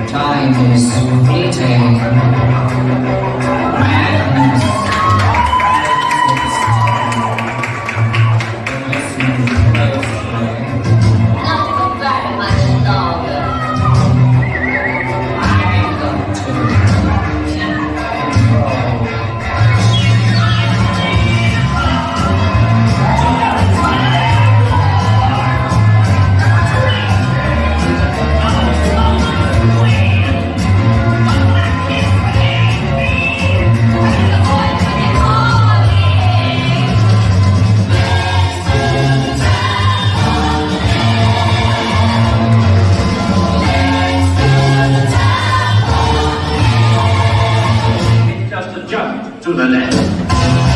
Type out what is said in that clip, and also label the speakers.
Speaker 1: Time is fleeting. Madness. Listen closely.
Speaker 2: Not for very much longer.
Speaker 1: I've got to keep control.
Speaker 3: Just a jump to the left.